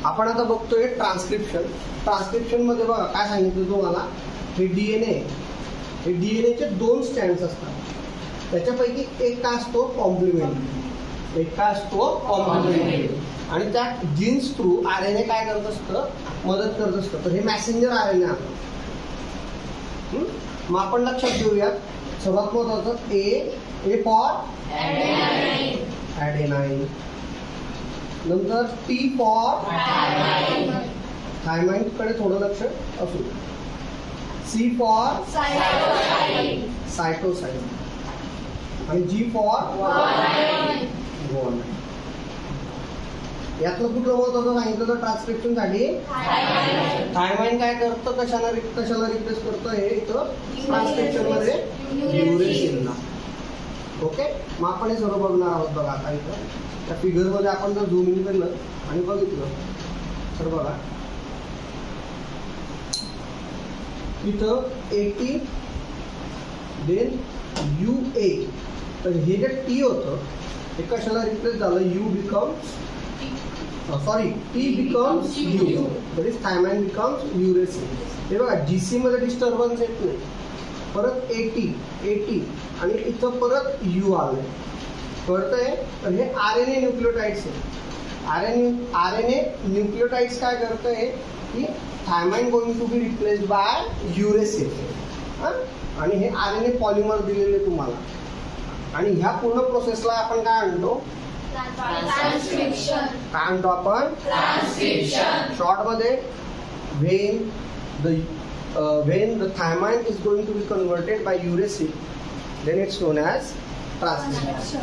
आपण आता बघतोय ट्रान्सक्रिप्शन. ट्रान्सक्रिप्शन मध्ये बघा काय सांगितलं तुम्हाला, हे डीएनएचे 2 स्टँड्स असतात. त्याच्यापैकी एक काय असतो कॉम्प्लिमेंटरी, एक काय असतो कॉम्प्लिमेंटरी. आणि त्या जीन्स थ्रू आरएनए काय करत असतं, मदत करत असतं. तर हे मॅसेंजर आरएनए आहे. मग आपण लक्षात घेऊयात सर्वात महत्वाचं ए फॉर ॲडेनाइन, नंतर टी फॉर थायमाइन कडे थोडं लक्ष असू, सी फॉर सायटोसाइन आणि जी फॉर ग्वानाइन. यातलं कुठलं महत्वाचं सांगितलं तर ट्रान्सक्रिप्शन साठी थायमाइन काय करतं, कशाला रिप्लेस करतं, हे इथं ट्रान्सक्रिप्शन मध्ये युरेसिलला. ओके, मग आपण हे सर्व बघणार आहोत. बघा आता इथं त्या फिगर मध्ये आपण जर झूम इन केलं आणि बघितलं तर बघा इथं 80 देन UA. तर हे जे टी होतं हे कशाला रिप्लेस झालं, U becomes T becomes U, that is thymine becomes uracil. हे बघा जीसी मध्ये डिस्टर्बन्स येत नाही. परत 80 आणि इथं परत यू आले, कळतंय. तर हे आरएनए न्यूक्लियोटाइड्स आहे. आरएनए न्यूक्लियोटाइड्स काय करतंय की thymine going to be replaced by uracil. आणि हे आरएनए पॉलिमर दिलेले तुम्हाला. आणि ह्या पूर्ण प्रोसेसला आपण काय आणतो, ट्रान्सक्रिप्शन. काय आणतो आपण, ट्रान्सक्रिप्शन. शॉर्ट मध्ये when the thymine is going to be converted by uracil, then it's known as transcription.